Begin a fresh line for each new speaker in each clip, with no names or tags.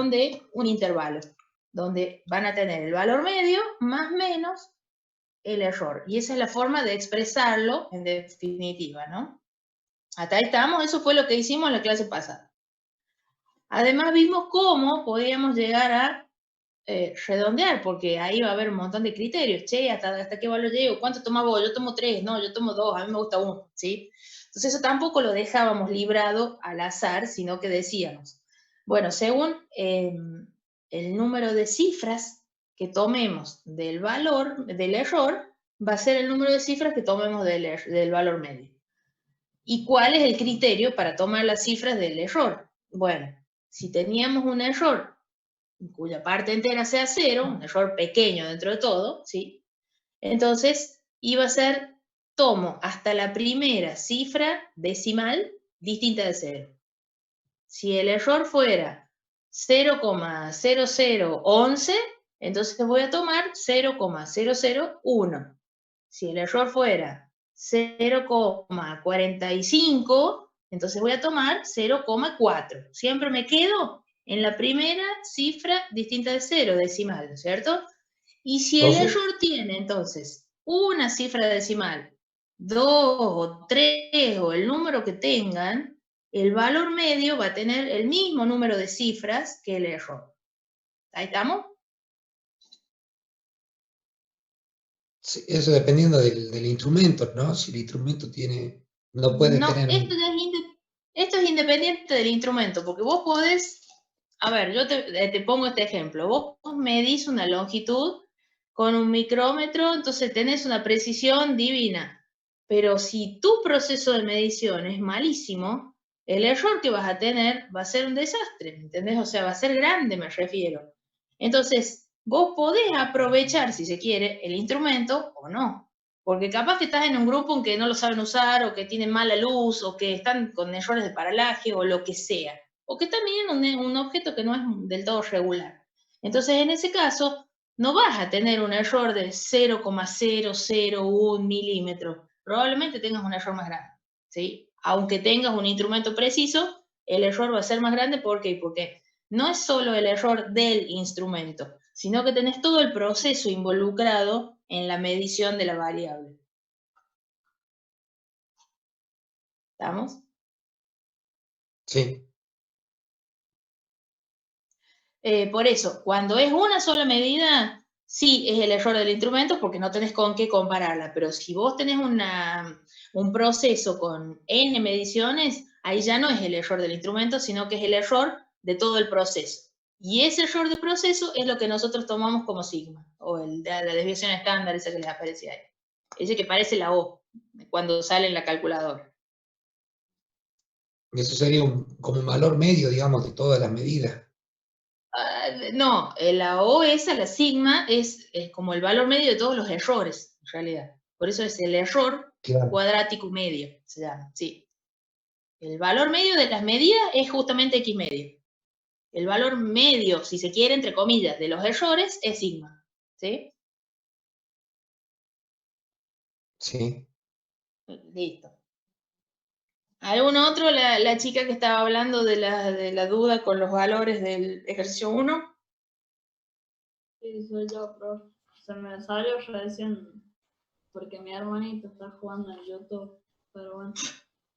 de un intervalo, donde van a tener el valor medio más menos el error. Y esa es la forma de expresarlo en definitiva, ¿no? Hasta ahí estamos, eso fue lo que hicimos en la clase pasada. Además vimos cómo podíamos llegar a redondear, porque ahí va a haber un montón de criterios. Che, ¿hasta qué valor llego? ¿Cuánto tomás vos? Yo tomo 3, no, yo tomo 2, a mí me gusta 1, ¿sí? Entonces eso tampoco lo dejábamos librado al azar, sino que decíamos, bueno, según el número de cifras que tomemos del valor, del error, va a ser el número de cifras que tomemos del valor medio. ¿Y cuál es el criterio para tomar las cifras del error? Bueno, si teníamos un error cuya parte entera sea 0, un error pequeño dentro de todo, ¿sí? Entonces iba a ser, tomo hasta la primera cifra decimal distinta de 0. Si el error fuera 0,0011, entonces voy a tomar 0,001. Si el error fuera 0,45, entonces voy a tomar 0,4. Siempre me quedo en la primera cifra distinta de 0, decimal, ¿cierto? Y si el error tiene, entonces, una cifra decimal, 2 o 3 o el número que tengan, el valor medio va a tener el mismo número de cifras que el error. ¿Ahí estamos?
Sí, eso dependiendo del instrumento, ¿no? Si el instrumento tiene, no puede tener...
Esto es independiente del instrumento, porque vos podés, a ver, yo te pongo este ejemplo, vos medís una longitud con un micrómetro, entonces tenés una precisión divina, pero si tu proceso de medición es malísimo, el error que vas a tener va a ser un desastre, ¿entendés? O sea, va a ser grande, me refiero. Entonces, vos podés aprovechar, si se quiere, el instrumento o no. Porque capaz que estás en un grupo en que no lo saben usar, o que tienen mala luz, o que están con errores de paralaje, o lo que sea. O que están midiendo un objeto que no es del todo regular. Entonces, en ese caso, no vas a tener un error de 0,001 milímetros. Probablemente tengas un error más grande, ¿sí? Aunque tengas un instrumento preciso, el error va a ser más grande. ¿Por qué? Porque no es solo el error del instrumento, sino que tenés todo el proceso involucrado en la medición de la variable. ¿Estamos?
Sí.
Por eso, cuando es una sola medida, sí es el error del instrumento porque no tenés con qué compararla, pero si vos tenés un proceso con n mediciones, ahí ya no es el error del instrumento, sino que es el error de todo el proceso. Y ese error de proceso es lo que nosotros tomamos como sigma, o la desviación estándar, esa que les aparece ahí. Ese que parece la O, cuando sale en la calculadora.
Eso sería como un valor medio, digamos, de todas las medidas.
No, la O esa, la sigma, es como el valor medio de todos los errores, en realidad. Por eso es el error cuadrático medio, se llama, sí. El valor medio de las medidas es justamente X medio. El valor medio, si se quiere, entre comillas, de los errores es sigma, ¿sí?
Sí.
Listo. ¿Algún otro? La chica que estaba hablando de la duda con los valores del ejercicio 1.
Sí, soy yo, profe. Se me salió recién porque mi hermanito está jugando en YouTube, pero bueno.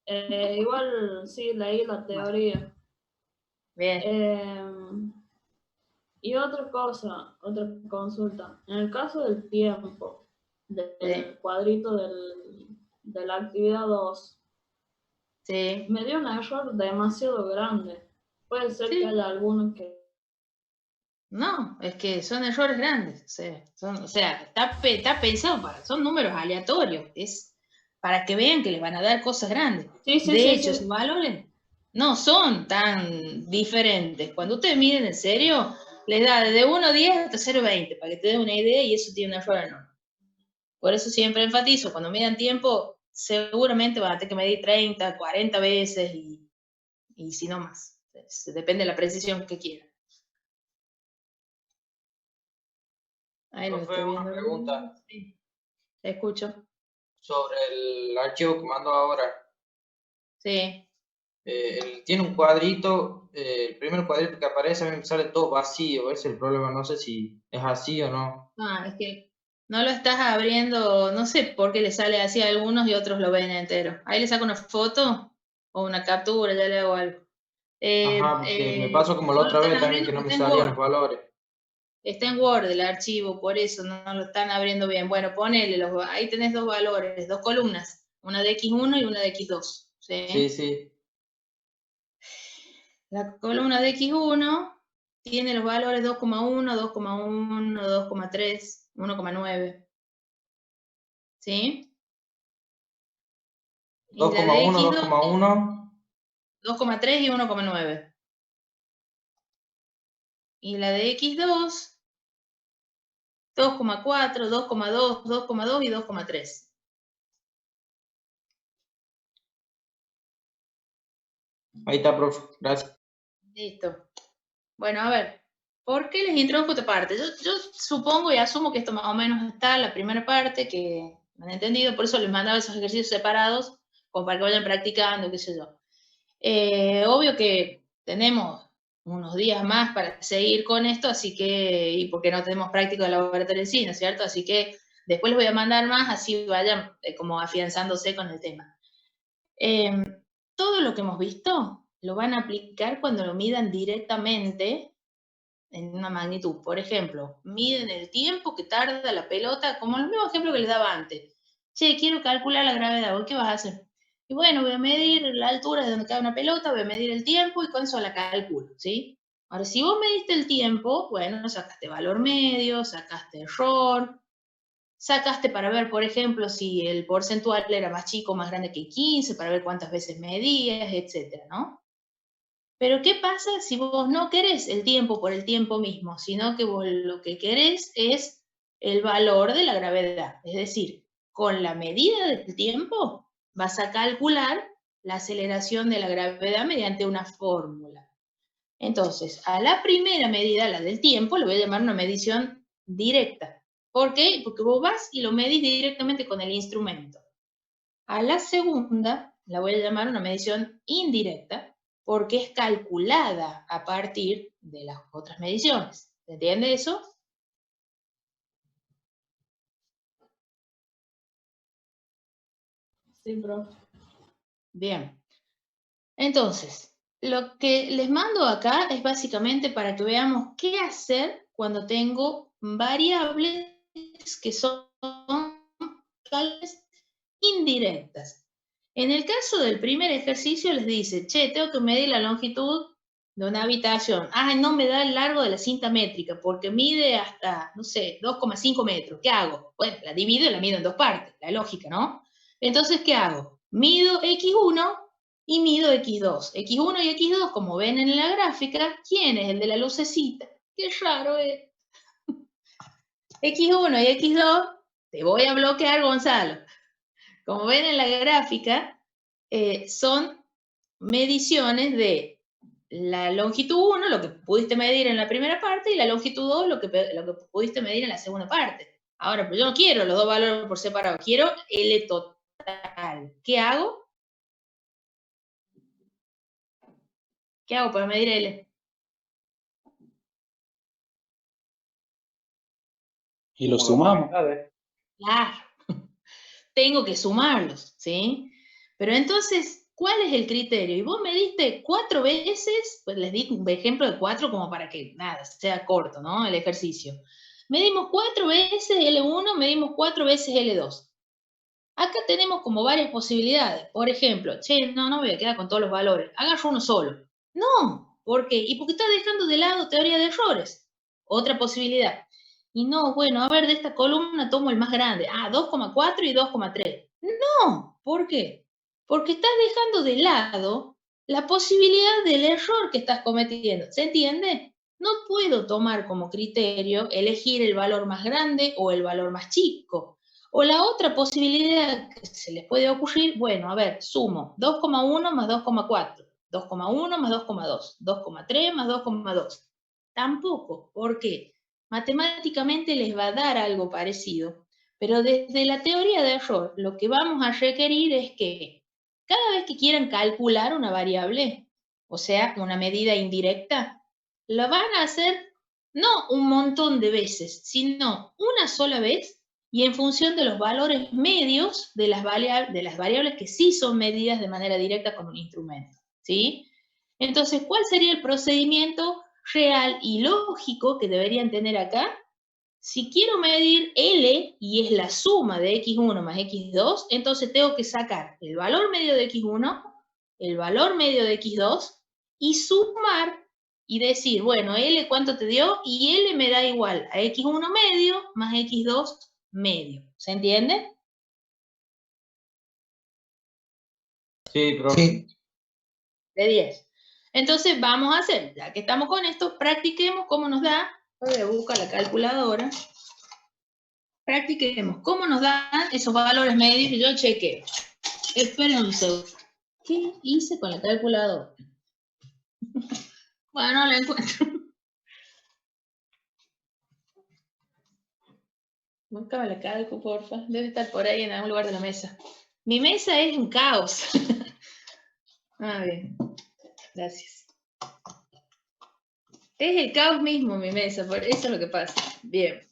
Igual sí, leí la teoría.
Bien.
Y otra cosa, otra consulta. En el caso del tiempo, del cuadrito de la actividad 2, me dio un error demasiado grande. Puede ser que haya algunos que...
No, es que son errores grandes. O sea, está pensado son números aleatorios. Es para que vean que les van a dar cosas grandes. De hecho, esos valores no son tan diferentes. Cuando ustedes miden en serio, les da desde 1 a 10 hasta 0,20, para que te den una idea, y eso tiene un error enorme. Por eso siempre enfatizo, cuando midan tiempo, seguramente van a tener que medir 30, 40 veces, y si no más. Depende de la precisión que quieran. Ahí lo estoy viendo.
Una pregunta.
Sí, te escucho.
Sobre el archivo que mando ahora.
Sí.
Tiene un cuadrito el primer cuadrito que aparece a mí me sale todo vacío, ese es el problema, no sé si es así o no.
Ah, es que no lo estás abriendo, no sé por qué le sale así a algunos y otros lo ven entero. Ahí le saco una foto o una captura, ya le hago algo.
Ajá, porque me pasó como la
No lo
otra vez
están
también
abriendo
que no me
porque está en
salían los
Word.
valores.
Está en Word el archivo, por eso no lo están abriendo bien. Bueno, ponele, ahí tenés dos valores, dos columnas, una de X1 y una de X2.
Sí, sí.
La columna de X1 tiene los valores 2,1, 2,1, 2,3, 1,9. ¿Sí? Y la de
2,1,
X2,
2,1.
2,3 y 1,9. Y la de X2, 2,4, 2,2, 2,2 y 2,3.
Ahí está, profe. Gracias.
Listo. Bueno, a ver, ¿por qué les introdujo esta parte? Yo supongo y asumo que esto más o menos está en la primera parte, que me han entendido, por eso les mandaba esos ejercicios separados, como para que vayan practicando, qué sé yo. Obvio que tenemos unos días más para seguir con esto, así que, y porque no tenemos práctico de laboratorio en sí, ¿no es cierto? Así que después les voy a mandar más, así vayan como afianzándose con el tema. Todo lo que hemos visto lo van a aplicar cuando lo midan directamente en una magnitud. Por ejemplo, miden el tiempo que tarda la pelota, como el mismo ejemplo que les daba antes. Che, quiero calcular la gravedad, ¿qué vas a hacer? Y bueno, voy a medir la altura de donde cae una pelota, voy a medir el tiempo y con eso la calculo, ¿sí? Ahora, si vos mediste el tiempo, bueno, sacaste valor medio, sacaste error, sacaste para ver, por ejemplo, si el porcentual era más chico o más grande que 15, para ver cuántas veces medías, etcétera, ¿no? Pero ¿qué pasa si vos no querés el tiempo por el tiempo mismo, sino que vos lo que querés es el valor de la gravedad? Es decir, con la medida del tiempo vas a calcular la aceleración de la gravedad mediante una fórmula. Entonces, a la primera medida, la del tiempo, le voy a llamar una medición directa. ¿Por qué? Porque vos vas y lo medís directamente con el instrumento. A la segunda la voy a llamar una medición indirecta porque es calculada a partir de las otras mediciones. ¿Se entiende eso?
Sí, profe.
Bien. Entonces, lo que les mando acá es básicamente para que veamos qué hacer cuando tengo variables que son indirectas. En el caso del primer ejercicio les dice, che, tengo que medir la longitud de una habitación. Ah, no me da el largo de la cinta métrica porque mide hasta, no sé, 2,5 metros. ¿Qué hago? Bueno, la divido y la mido en dos partes, la lógica, ¿no? Entonces, ¿qué hago? Mido X1 y mido X2. X1 y X2, como ven en la gráfica, ¿quién es el de la lucecita? Qué raro es. X1 y X2, te voy a bloquear, Gonzalo. Como ven en la gráfica, son mediciones de la longitud 1, lo que pudiste medir en la primera parte, y la longitud 2, lo que pudiste medir en la segunda parte. Ahora, pues yo no quiero los dos valores por separado, quiero L total. ¿Qué hago? ¿Qué hago para medir L?
Y lo sumamos.
Claro, tengo que sumarlos, ¿sí? Pero entonces, ¿cuál es el criterio? Y vos me diste 4 veces, pues les di un ejemplo de 4 como para que, nada, sea corto, ¿no? El ejercicio. Medimos 4 veces L1, medimos 4 veces L2. Acá tenemos como varias posibilidades. Por ejemplo, che, no voy a quedar con todos los valores. Agarro uno solo. No, ¿por qué? Y porque estás dejando de lado teoría de errores. Otra posibilidad. Y no, bueno, a ver, de esta columna tomo el más grande. Ah, 2,4 y 2,3. No, ¿por qué? Porque estás dejando de lado la posibilidad del error que estás cometiendo. ¿Se entiende? No puedo tomar como criterio elegir el valor más grande o el valor más chico. O la otra posibilidad que se les puede ocurrir, bueno, a ver, sumo 2,1 más 2,4, 2,1 más 2,2, 2,3 más 2,2. Tampoco, ¿por qué? Matemáticamente les va a dar algo parecido, pero desde la teoría de error, lo que vamos a requerir es que cada vez que quieran calcular una variable, o sea, una medida indirecta, lo van a hacer no un montón de veces, sino una sola vez y en función de los valores medios de las variables que sí son medidas de manera directa con un instrumento, ¿sí? Entonces, ¿cuál sería el procedimiento real y lógico que deberían tener acá? Si quiero medir L, y es la suma de x1 más x2, entonces tengo que sacar el valor medio de x1, el valor medio de x2, y sumar y decir, bueno, L ¿cuánto te dio? Y L me da igual a x1 medio más x2 medio. ¿Se entiende?
Sí, profe.
Sí,
De 10. Entonces vamos a hacer, ya que estamos con esto, practiquemos cómo nos da. Voy a buscar la calculadora. Practiquemos cómo nos dan esos valores medios y yo chequeo. Esperen un segundo. ¿Qué hice con la calculadora? Bueno, no la encuentro. Búscame la calco, porfa. Debe estar por ahí en algún lugar de la mesa. Mi mesa es un caos. Ah, bien. Gracias. Es el caos mismo mi mesa, por eso es lo que pasa. Bien.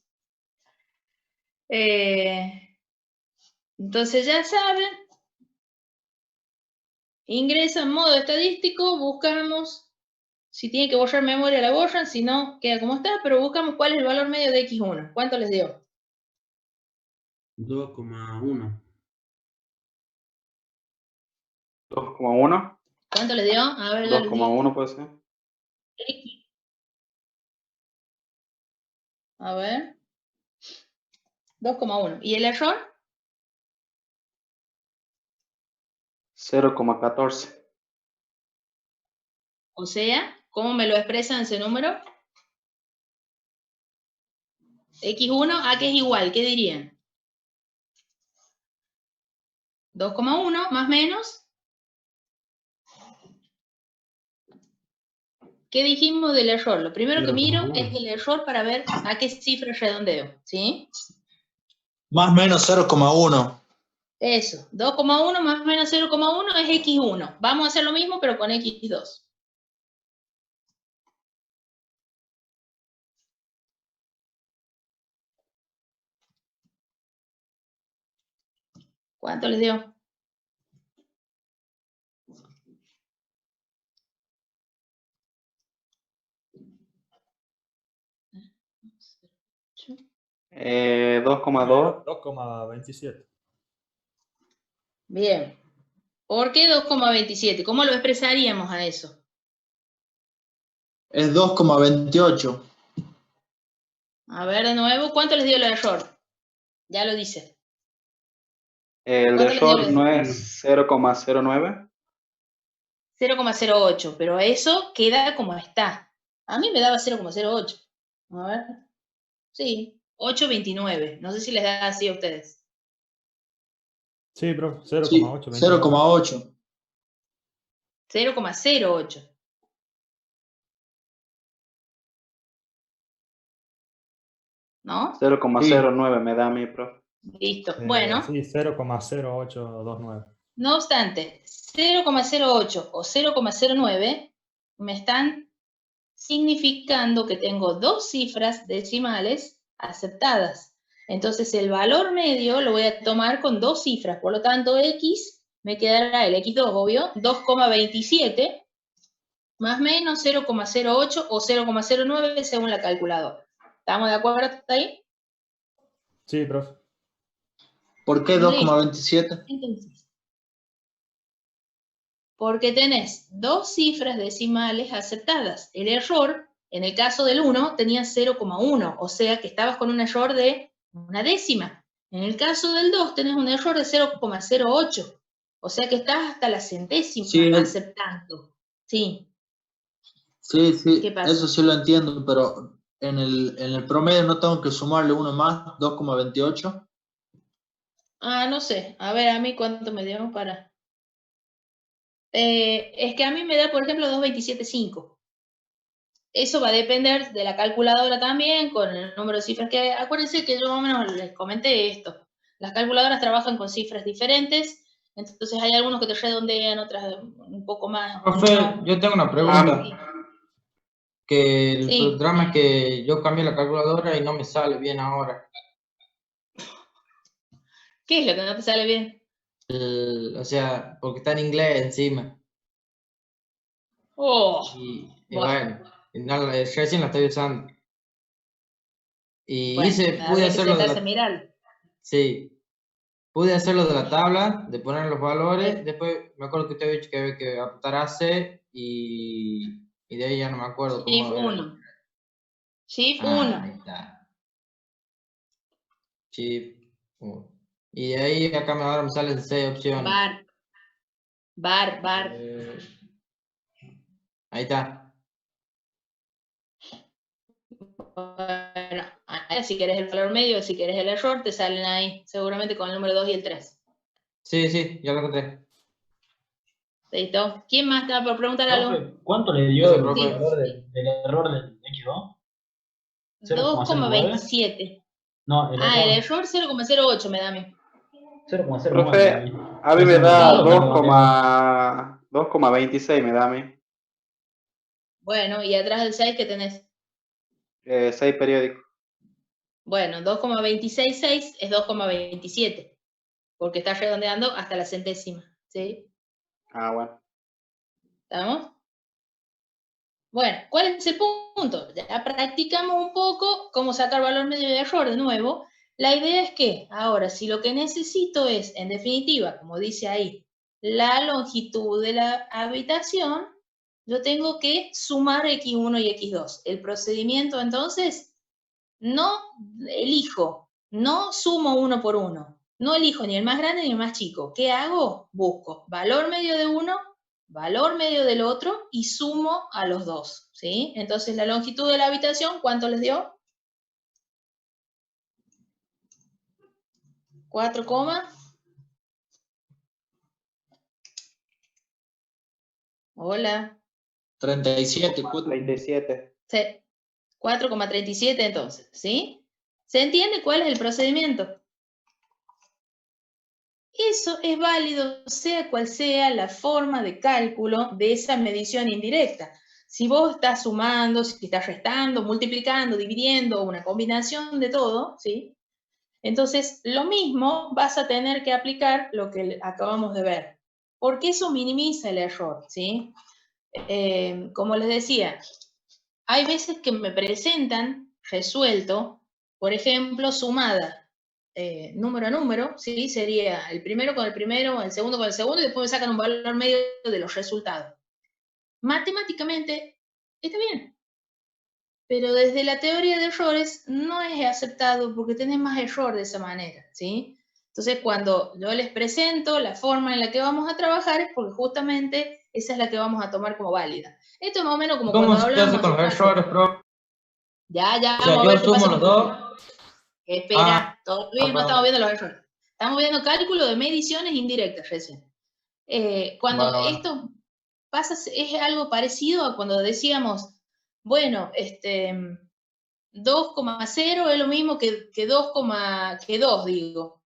Entonces ya saben, ingresa en modo estadístico, buscamos, si tiene que borrar memoria la borran, si no queda como está, pero buscamos cuál es el valor medio de x1. ¿Cuánto les dio?
2,1.
2,1.
¿Cuánto les dio? A ver, yo les digo.
2,1 puede ser.
X. A ver. 2,1. ¿Y el error?
0,14.
O sea, ¿cómo me lo expresan ese número? X1, ¿a qué es igual? ¿Qué dirían? 2,1 más menos. ¿Qué dijimos del error? Lo primero que miro es el error para ver a qué cifra redondeo, ¿sí?
Más o menos 0,1.
Eso, 2,1 más o menos 0,1 es x1. Vamos a hacer lo mismo, pero con x2. ¿Cuánto les dio?
Eh, 2,2.
2,27.
Bien. ¿Por qué 2,27? ¿Cómo lo expresaríamos a eso?
Es 2,28.
A ver de nuevo, ¿cuánto les dio el error? Ya lo dice.
El
¿Cuánto les dio
error no es 0,09.
0,08, pero eso queda como está. A mí me daba 0,08. A ver. Sí, 8,29. No sé si les da así a ustedes.
Sí, profe,
Sí,
0,8.
0,8.
0,08. ¿No?
0,09 me da a mí, profe.
Listo. Bueno.
Sí, 0,0829.
No obstante, 0,08 o 0,09 me están significando que tengo dos cifras decimales aceptadas. Entonces el valor medio lo voy a tomar con dos cifras, por lo tanto x me quedará el x2, obvio, 2,27 más menos 0,08 o 0,09 según la calculadora. ¿Estamos de acuerdo hasta ahí?
Sí, profe.
¿Por qué 2,27?
Entonces, porque tenés dos cifras decimales aceptadas. El error, en el caso del 1, tenía 0,1, o sea que estabas con un error de una décima. En el caso del 2 tenés un error de 0,08, o sea que estás hasta la centésima
Sí,
aceptando. Sí.
Sí,
¿Qué pasa?
eso sí lo entiendo, pero en el promedio no tengo que sumarle uno más, 2,28.
Ah, no sé. A ver, a mí cuánto me dio para... es que a mí me da, por ejemplo, 2,27,5. Eso va a depender de la calculadora también, con el número de cifras que... Acuérdense que yo más o menos les comenté esto. Las calculadoras trabajan con cifras diferentes Entonces hay algunos que te redondean, otras un poco más.
Profe, yo tengo una pregunta. Que el
Sí.
drama es que yo cambié la calculadora y no me sale bien ahora.
¿Qué es lo que no te sale bien?
O sea, porque está en inglés encima.
Oh,
Y
bueno.
bueno, recién la estoy usando. Y
Bueno,
pude
que
hacerlo de
sentarse a mirarlo.
Sí, pude hacerlo de la tabla, de poner los valores. Después me acuerdo que usted había dicho que había que apuntar a C y de ahí ya no me acuerdo
Shift
cómo era.
1. Shift
Ahí
1.
está. Shift 1. Y de ahí acá ahora me salen 6 opciones.
Bar.
Ahí está.
Bueno, si querés el valor medio, si querés el error, te salen ahí, seguramente con el número 2 y el 3.
Sí, ya lo encontré.
¿Listo? ¿Quién más estaba por preguntar algo?
¿Cuánto le dio el
profe.
valor del error del X2?
2,27.
No, el
el error 0,08 me da a mí.
0,09.
Profe, a mí me da 2,26 me da a mí.
Bueno, y atrás del 6, ¿qué tenés?
6 periódicos.
Bueno, 2,266 es 2,27, porque está redondeando hasta la centésima, ¿sí?
Ah, bueno.
¿Estamos? Bueno, ¿cuál es el punto? Ya practicamos un poco cómo sacar valor medio de error de nuevo. La idea es que ahora, si lo que necesito es, en definitiva, como dice ahí, la longitud de la habitación, yo tengo que sumar X1 y X2. El procedimiento, entonces, no elijo, no sumo uno por uno. No elijo ni el más grande ni el más chico. ¿Qué hago? Busco valor medio de uno, valor medio del otro y sumo a los dos, ¿sí? Entonces, la longitud de la habitación, ¿cuánto les dio? 4, hola.
37.
37.
Sí, 4,37 entonces, ¿sí? ¿Se entiende cuál es el procedimiento? Eso es válido sea cual sea la forma de cálculo de esa medición indirecta. Si vos estás sumando, si estás restando, multiplicando, dividiendo, una combinación de todo, ¿sí? Entonces, lo mismo vas a tener que aplicar lo que acabamos de ver, porque eso minimiza el error, ¿sí? Como les decía, hay veces que me presentan resuelto, por ejemplo, sumada número a número, ¿sí? Sería el primero con el primero, el segundo con el segundo, y después me sacan un valor medio de los resultados. Matemáticamente está bien, pero desde la teoría de errores no es aceptado porque tenés más error de esa manera, ¿sí? Entonces, cuando yo les presento la forma en la que vamos a trabajar, es porque justamente esa es la que vamos a tomar como válida. Esto es más o menos como cuando hablamos...
¿Cómo se hace con los errores, profe?
Ya,
O sea,
vamos a ver
yo sumo los dos.
Espera, todavía no estamos viendo los errores. Estamos viendo cálculo de mediciones indirectas recién. Cuando esto pasa, es algo parecido a cuando decíamos, bueno, 2,0 es lo mismo que 2, digo.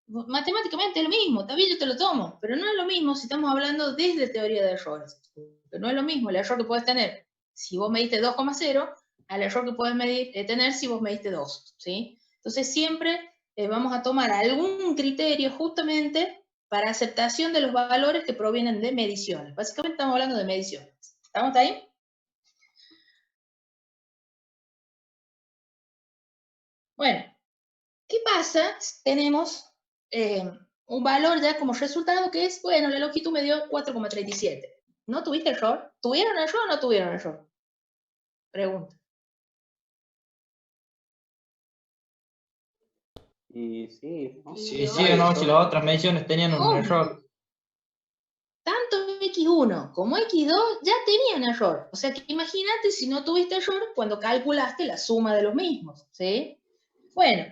Matemáticamente es lo mismo, está bien, yo te lo tomo, pero no es lo mismo si estamos hablando desde teoría de errores. Pero no es lo mismo el error que puedes tener si vos mediste 2,0 al error que puedes tener si vos mediste 2, ¿sí? Entonces siempre vamos a tomar algún criterio justamente para aceptación de los valores que provienen de mediciones. Básicamente estamos hablando de mediciones. ¿Estamos ahí? Bueno, ¿qué pasa si tenemos un valor ya como resultado que es, bueno, la longitud me dio 4,37? ¿No tuviste error? ¿Tuvieron error o no tuvieron error? Pregunta.
Y sí, ¿no?
Sí o no, si las otras mediciones tenían un error.
Tanto X1 como X2 ya tenían error. O sea que imagínate si no tuviste error cuando calculaste la suma de los mismos, ¿sí? Bueno,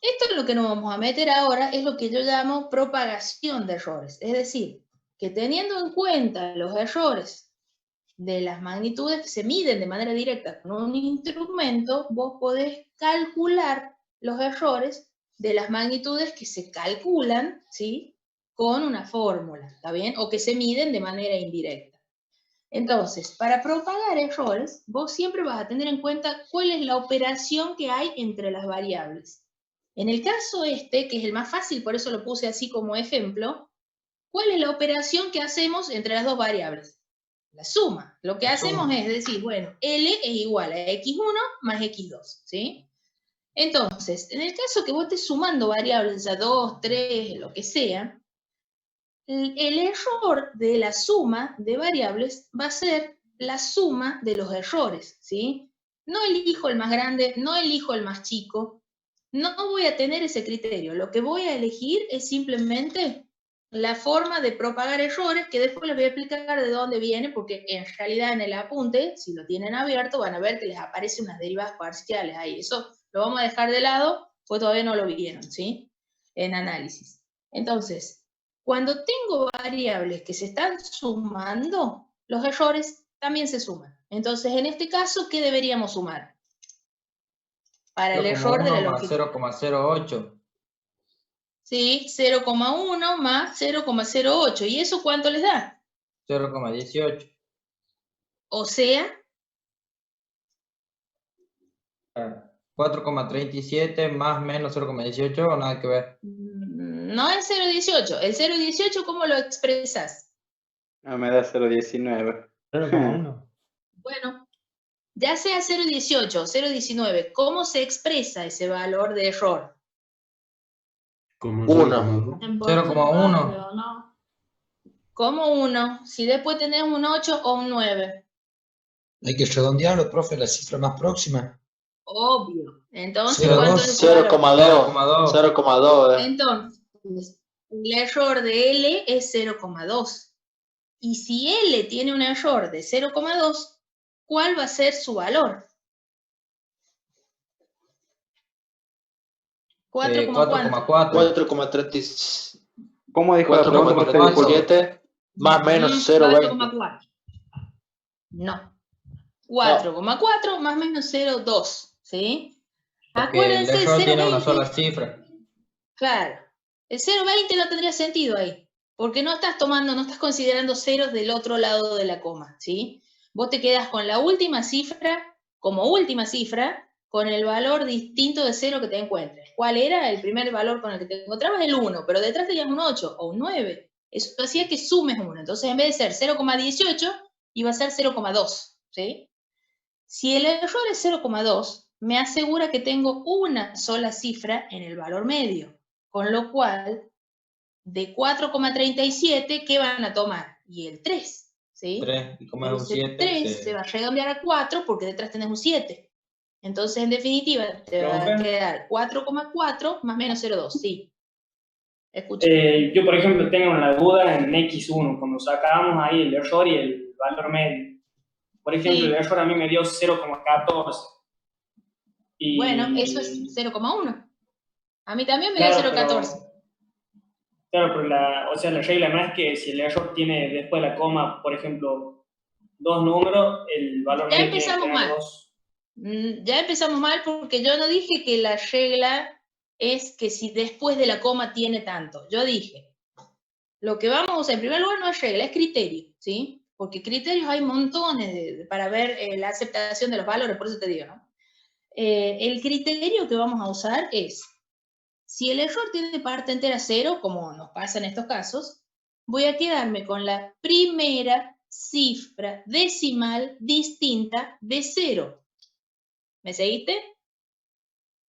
esto es lo que nos vamos a meter ahora, es lo que yo llamo propagación de errores. Es decir, que teniendo en cuenta los errores de las magnitudes que se miden de manera directa con un instrumento, vos podés calcular los errores de las magnitudes que se calculan, ¿sí? con una fórmula, ¿está bien? O que se miden de manera indirecta. Entonces, para propagar errores, vos siempre vas a tener en cuenta cuál es la operación que hay entre las variables. En el caso este, que es el más fácil, por eso lo puse así como ejemplo, ¿cuál es la operación que hacemos entre las dos variables? La suma. Lo que hacemos es decir, bueno, L es igual a X1 más X2, ¿sí? Entonces, en el caso que vos estés sumando variables a 2, 3, lo que sea, el error de la suma de variables va a ser la suma de los errores, ¿sí? No elijo el más grande, no elijo el más chico, no voy a tener ese criterio. Lo que voy a elegir es simplemente la forma de propagar errores, que después les voy a explicar de dónde viene, porque en realidad en el apunte, si lo tienen abierto, van a ver que les aparecen unas derivadas parciales ahí. Eso lo vamos a dejar de lado, pues todavía no lo vieron, ¿sí? En análisis. Entonces, cuando tengo variables que se están sumando, los errores también se suman. Entonces, en este caso, ¿qué deberíamos sumar? Para el error de la longitud.
0,08.
Sí, 0,1 más 0,08. ¿Y eso cuánto les da?
0,18.
O sea,
4,37 más menos 0,18 o nada que ver.
no es 0,18. El 0,18, ¿cómo lo expresas?
No, me da 0,19.
0,1.
Bueno, ya sea 0,18 o 0,19, ¿cómo se expresa ese valor de error?
Como
1.
En
0,1.
porcentaje, ¿o no?
Como 1, si después tenés un 8 o un 9.
Hay que redondearlo, profe, la cifra más próxima.
Obvio. Entonces,
0,2.
¿cuánto es ese valor?
0,2. 0,2.
Entonces, el error de L es 0,2. Y si L tiene un error de 0,2, ¿cuál va a ser su valor?
4,4.
4,37
¿Cómo dijo la pregunta? Porque disculpe.
más menos 0,20.
4,4. No. 4,4 más menos 0,2. ¿Sí?
Porque
Acuérdense,
el error tiene
0,20.
una sola cifra.
Claro. El 0,20 no tendría sentido ahí. Porque no estás considerando ceros del otro lado de la coma. ¿Sí? Vos te quedas con la última cifra, como última cifra, con el valor distinto de 0 que te encuentres. ¿Cuál era el primer valor con el que te encontrabas? El 1, pero detrás tenías un 8 o un 9. Eso hacía que sumes 1. Entonces, en vez de ser 0,18, iba a ser 0,2. ¿Sí? Si el error es 0,2, me asegura que tengo una sola cifra en el valor medio. Con lo cual, de 4,37, ¿qué van a tomar? Y el 3. ¿Sí?
3, y como es un
Ese
7.
3 se va a redondear a 4 porque detrás tenés un 7. Entonces, en definitiva, te va a quedar 4,4 más menos 0,2. Sí. Escucha.
Yo, por ejemplo, tengo una duda en X1, cuando sacábamos ahí el error y el valor medio. Por ejemplo,
Sí.
el error a mí me dio 0,14. Y...
Bueno, eso es 0,1. A mí también me dio 0,14.
Claro, pero la regla no es que si el error tiene después de la coma, por ejemplo, 2 números, el valor medio tiene que tener 2.
Ya empezamos mal porque yo no dije que la regla es que si después de la coma tiene tanto. Yo dije, lo que vamos a usar en primer lugar no es regla, es criterio, ¿sí? Porque criterios hay montones para ver la aceptación de los valores, por eso te digo, ¿no? El criterio que vamos a usar es, si el error tiene parte entera 0, como nos pasa en estos casos, voy a quedarme con la primera cifra decimal distinta de 0. ¿Me seguiste?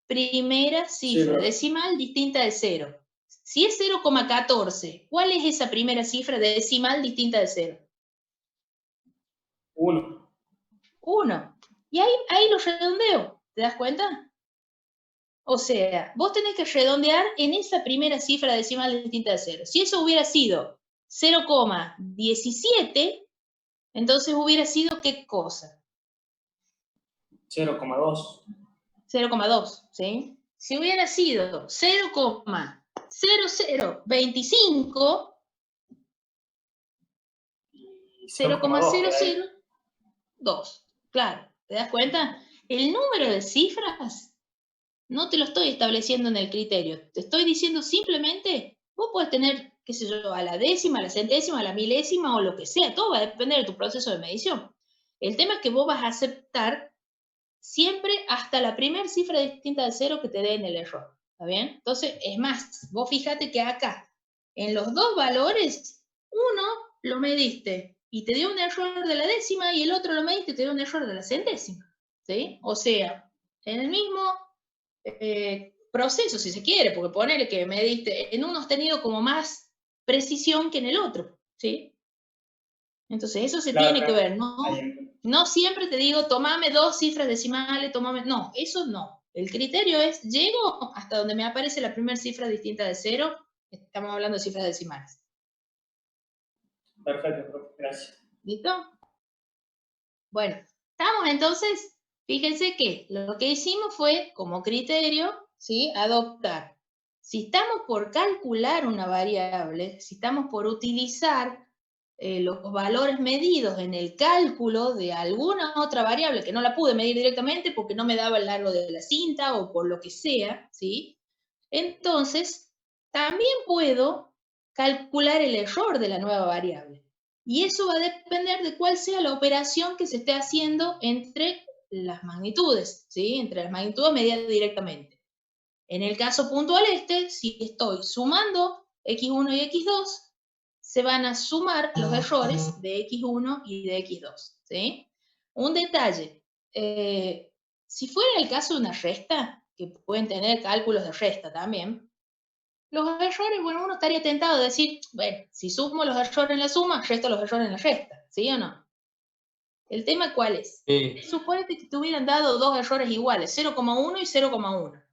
Primera cifra decimal distinta de 0. Si es 0,14, ¿cuál es esa primera cifra decimal distinta de 0?
1.
1. Y ahí lo redondeo. ¿Te das cuenta? O sea, vos tenés que redondear en esa primera cifra decimal distinta de 0. Si eso hubiera sido 0,17, entonces hubiera sido ¿qué cosa?
0,2.
0,2, ¿sí? Si hubiera sido 0,0025, 0,002. Claro, ¿te das cuenta? El número de cifras no te lo estoy estableciendo en el criterio. Te estoy diciendo simplemente, vos podés tener qué sé yo, a la décima, a la centésima, a la milésima o lo que sea, todo va a depender de tu proceso de medición. El tema es que vos vas a aceptar siempre hasta la primera cifra distinta de 0 que te den el error, ¿está bien? Entonces, es más, vos fíjate que acá, en los dos valores, uno lo mediste y te dio un error de la décima y el otro lo mediste y te dio un error de la centésima, ¿sí? O sea, en el mismo proceso, si se quiere, porque ponele que mediste, en uno has tenido como más precisión que en el otro, ¿sí? Entonces, eso se tiene que ver, ¿no? No siempre te digo, tomame 2 cifras decimales, tomame... No, eso no. El criterio es, llego hasta donde me aparece la primera cifra distinta de 0, estamos hablando de cifras decimales.
Perfecto, profe, gracias.
¿Listo? Bueno, estamos entonces, fíjense que lo que hicimos fue, como criterio, ¿sí? Adoptar. Si estamos por calcular una variable, si estamos por utilizar los valores medidos en el cálculo de alguna otra variable que no la pude medir directamente porque no me daba el largo de la cinta o por lo que sea, ¿sí? Entonces, también puedo calcular el error de la nueva variable. Y eso va a depender de cuál sea la operación que se esté haciendo entre las magnitudes, ¿sí? Entre las magnitudes medidas directamente. En el caso puntual si estoy sumando x1 y x2, se van a sumar los errores de x1 y de x2, ¿sí? Un detalle, si fuera el caso de una resta, que pueden tener cálculos de resta también, los errores, bueno, uno estaría tentado de decir, bueno, si sumo los errores en la suma, resto los errores en la resta, ¿sí o no? ¿El tema cuál es?
Sí.
Suponete que te hubieran dado 2 errores iguales, 0,1 y 0,1.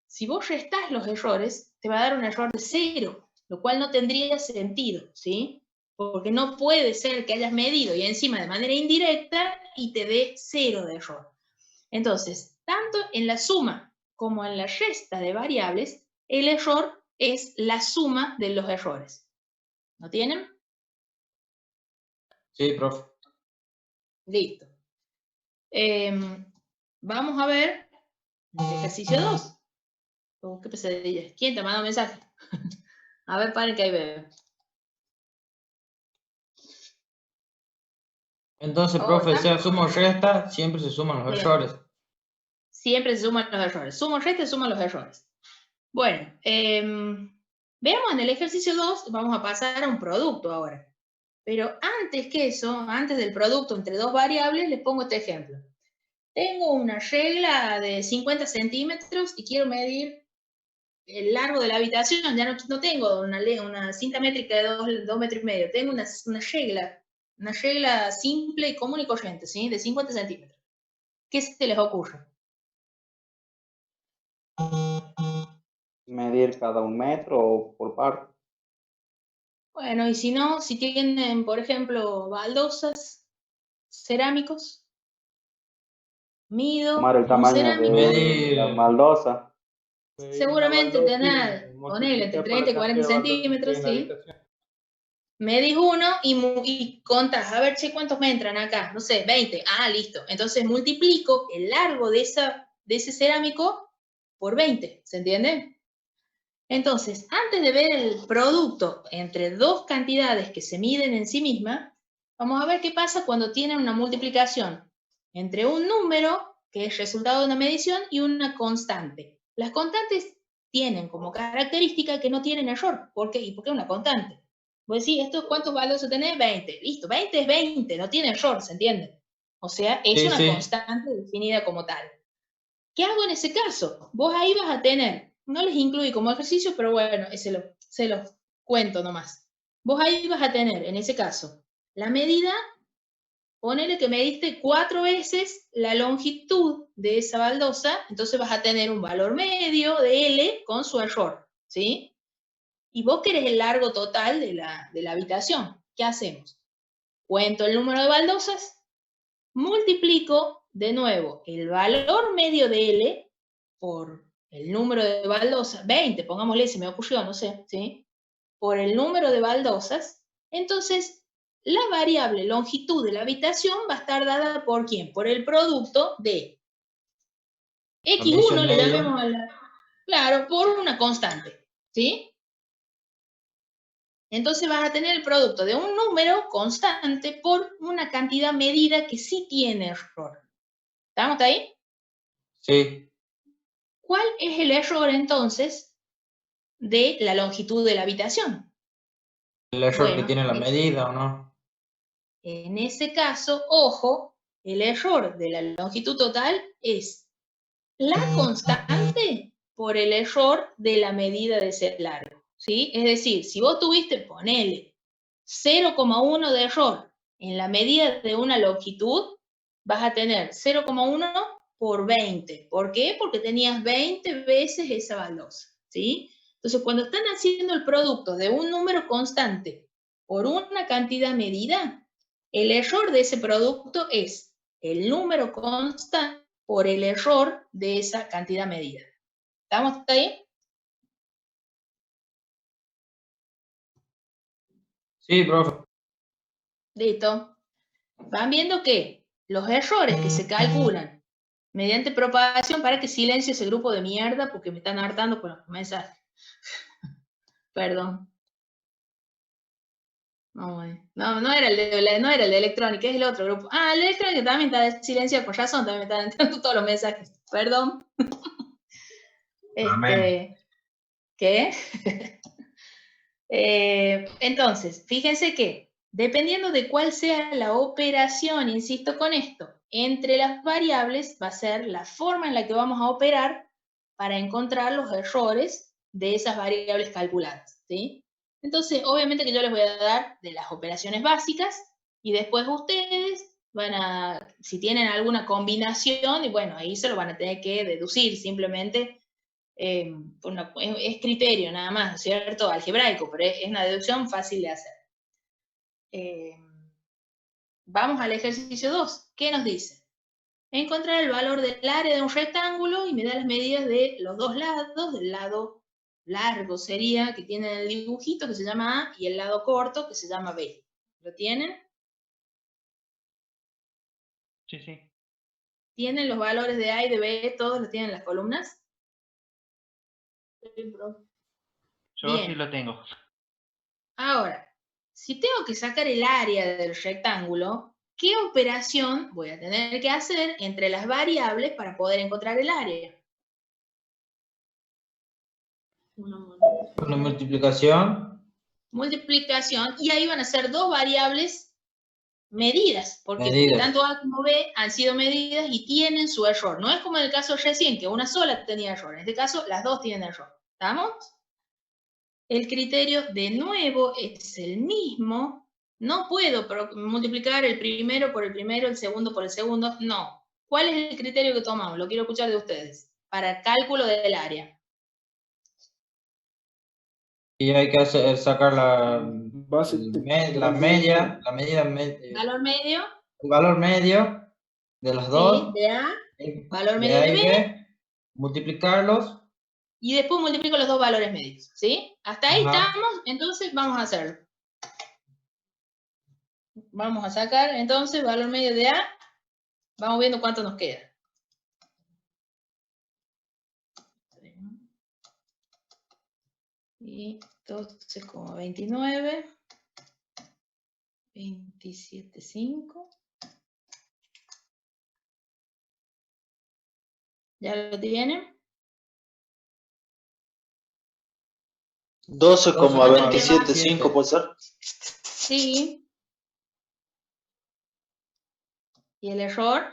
Si vos restás los errores, te va a dar un error de 0, lo cual no tendría sentido, ¿sí? Porque no puede ser que hayas medido y encima de manera indirecta y te dé 0 de error. Entonces, tanto en la suma como en la resta de variables, el error es la suma de los errores. ¿No tienen?
Sí, profe.
Listo. Vamos a ver el ejercicio 2. Oh, qué pesadilla. ¿Quién te manda un mensaje? A ver, paren que ahí veo.
Entonces, profe, sea suma o resta, siempre se suman los errores.
Siempre se suman los errores. Sumo, resta, suman los errores. Bueno, veamos en el ejercicio 2, vamos a pasar a un producto ahora. Pero antes que eso, antes del producto entre dos variables, les pongo este ejemplo. Tengo una regla de 50 centímetros y quiero medir el largo de la habitación. Ya no tengo una cinta métrica de 2 metros y medio. Tengo una regla simple y común y corriente, ¿sí? De 50 centímetros. ¿Qué se les ocurre?
Medir cada 1 metro o por parte.
Bueno, y si no, si tienen, por ejemplo, baldosas, cerámicos, mido
Tomar el tamaño
cerámico,
de la baldosa.
seguramente tendrá, ponele, entre 30 y 40 centímetros, ¿sí? Medís uno y contás, a ver, che, ¿cuántos me entran acá? No sé, 20. Ah, listo. Entonces multiplico el largo de ese cerámico por 20, ¿se entiende? Entonces, antes de ver el producto entre dos cantidades que se miden en sí mismas, vamos a ver qué pasa cuando tienen una multiplicación entre un número, que es resultado de una medición, y una constante. Las constantes tienen como característica que no tienen error. ¿Por qué? ¿Y por qué una constante? Pues sí, ¿esto cuántos valores tenés? 20. Listo, 20 es 20, no tiene error, ¿se entiende? O sea, es una constante definida como tal. ¿Qué hago en ese caso? Vos ahí vas a tener, no les incluí como ejercicio, pero bueno, se los cuento nomás. Vos ahí vas a tener, en ese caso, la medida, ponele que mediste 4 veces la longitud de esa baldosa, entonces vas a tener un valor medio de L con su error, ¿sí? Y vos querés el largo total de la habitación. ¿Qué hacemos? Cuento el número de baldosas, multiplico de nuevo el valor medio de L por el número de baldosas, 20, pongámosle, se me ocurrió, no sé, ¿sí? Por el número de baldosas, entonces la variable longitud de la habitación va a estar dada por ¿quién? Por el producto de X1, le llamemos claro, por una constante, ¿sí? Entonces vas a tener el producto de un número constante por una cantidad medida que sí tiene error. ¿Estamos ahí?
Sí.
¿Cuál es el error entonces de la longitud de la habitación?
El error que tiene la medida, ¿o no?
En ese caso, ojo, el error de la longitud total es la constante por el error de la medida de ese largo, ¿sí? Es decir, si vos tuviste, ponele 0,1 de error en la medida de una longitud, vas a tener 0,1 por 20. ¿Por qué? Porque tenías 20 veces esa baldosa, ¿sí? Entonces, cuando están haciendo el producto de un número constante por una cantidad medida, el error de ese producto es el número constante por el error de esa cantidad medida. ¿Estamos ahí?
Sí, profe.
Listo. Van viendo que los errores que se calculan mediante propagación, para que silencie ese grupo de mierda porque me están hartando con los mensajes. Perdón. No era el de electrónica, es el otro grupo. Ah, el de electrónica también está de silencio, por razón, también me están entrando todos los mensajes. Perdón. ¿Qué? Entonces, fíjense que dependiendo de cuál sea la operación, insisto con esto, entre las variables va a ser la forma en la que vamos a operar para encontrar los errores de esas variables calculadas, ¿sí? Entonces, obviamente que yo les voy a dar de las operaciones básicas y después ustedes van a, si tienen alguna combinación, y bueno, ahí se lo van a tener que deducir simplemente. Es criterio nada más, ¿cierto? Algebraico, pero es una deducción fácil de hacer. Vamos al ejercicio 2. ¿Qué nos dice? Encontrar el valor del área de un rectángulo y me da las medidas de los dos lados. Del lado largo sería, que tiene el dibujito que se llama A, y el lado corto que se llama B. ¿Lo tienen?
Sí, sí.
¿Tienen los valores de A y de B? ¿Todos los tienen en las columnas?
Sí, profe. Yo
Bien.
sí lo tengo.
Ahora, si tengo que sacar el área del rectángulo, ¿qué operación voy a tener que hacer entre las variables para poder encontrar el área?
Una multiplicación.
Multiplicación, y ahí van a ser dos variables medidas, porque tanto A como B han sido medidas y tienen su error. No es como en el caso recién, que una sola tenía error. En este caso, las dos tienen error. ¿Estamos? El criterio, de nuevo, es el mismo. No puedo multiplicar el primero por el primero, el segundo por el segundo. No. ¿Cuál es el criterio que tomamos? Lo quiero escuchar de ustedes. Para cálculo del área.
Y hay que sacar la media,
valor medio.
El valor medio de los dos.
De A. Valor medio de B.
Multiplicarlos.
Y después multiplico los dos valores medios. ¿Sí? Hasta ahí estamos. Entonces vamos a hacerlo. Vamos a sacar entonces valor medio de A. Vamos viendo cuánto nos queda. Y 12,29. 27,5. ¿Ya lo tienen?
12,275 puede ser.
Sí. ¿Y el error?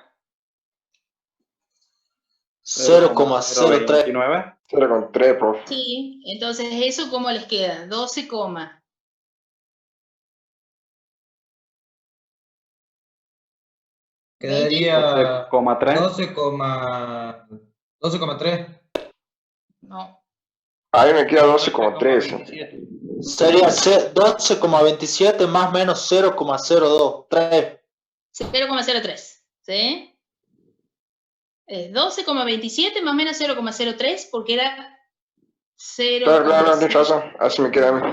0,03.
0,3, profe.
Sí, entonces eso ¿cómo les queda? 12,
quedaría
12,3.
No.
A mí me queda 12,3.
Sería 12,27 más o menos 0,02. 3.
0,03. ¿Sí? Es 12,27 más o menos 0,03 porque era 0.
Claro, tienes razón. Así me queda a mí.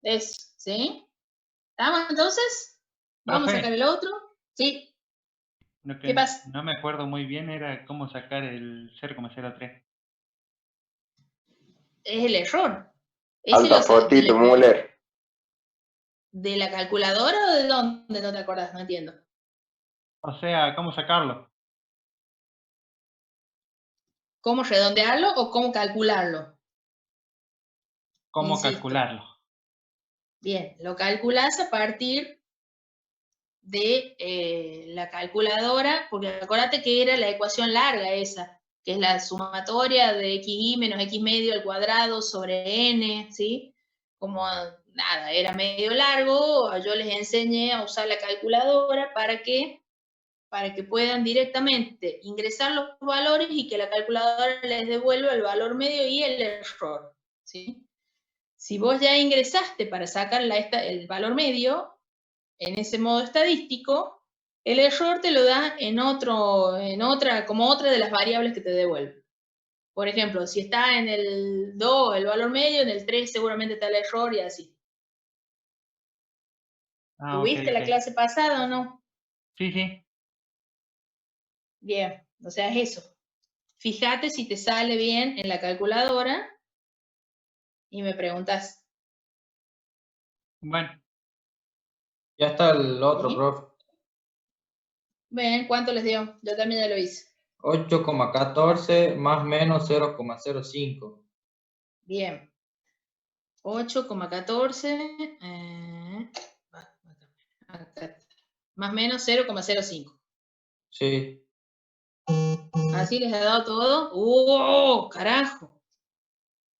Eso, ¿sí? ¿Estamos entonces? ¿Vamos a sacar el otro? Sí. ¿Qué pasa?
No me acuerdo muy bien, era cómo sacar el 0,03.
Es el error.
Alta fotito, Müller.
¿De la calculadora o de dónde? No te acordás, no entiendo.
O sea, ¿cómo sacarlo?
¿Cómo redondearlo o cómo calcularlo?
¿Cómo
Insisto.
calcularlo?
Bien, lo calculás a partir de la calculadora, porque acuérdate que era la ecuación larga esa, que es la sumatoria de xy menos x medio al cuadrado sobre n, ¿sí? Como nada, era medio largo, yo les enseñé a usar la calculadora para que puedan directamente ingresar los valores y que la calculadora les devuelva el valor medio y el error, ¿sí? Si vos ya ingresaste para sacar el valor medio, en ese modo estadístico, el error te lo da como otra de las variables que te devuelve. Por ejemplo, si está en el 2 el valor medio, en el 3 seguramente está el error y así. ¿Tuviste la clase pasada o no?
Sí, sí.
Bien, o sea, es eso. Fíjate si te sale bien en la calculadora y me preguntas.
Bueno.
Ya está el otro,
¿Sí?
profe.
Ven, ¿cuánto les dio? Yo también ya lo hice.
8,14 más menos 0,05.
Bien. 8,14 más menos 0,05.
Sí.
¿Así les ha dado todo? ¡Oh, carajo!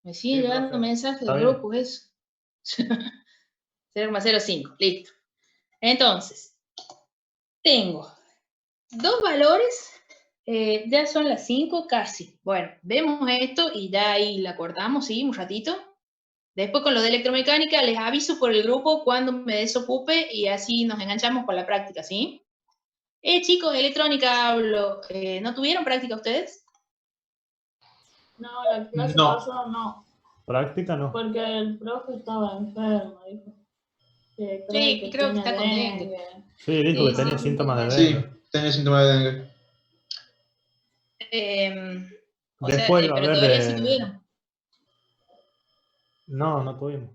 Me siguen llegando mensajes del grupo, eso. 0,05, listo. Entonces, tengo dos valores, ya son las 5 casi. Bueno, vemos esto y ya ahí la cortamos, ¿sí? Un ratito. Después con lo de electromecánica les aviso por el grupo cuando me desocupe y así nos enganchamos con la práctica, ¿sí? Chicos, electrónica hablo. ¿No tuvieron práctica ustedes?
No, la clase pasada no.
¿Práctica no?
Porque el profe estaba enfermo, dijo.
Sí, creo que está con dengue.
Sí, dijo que tenía síntomas de dengue.
Sí, tenía síntomas de dengue.
Después iba a
pero
ver
teoría sí tuvieron.
No tuvimos.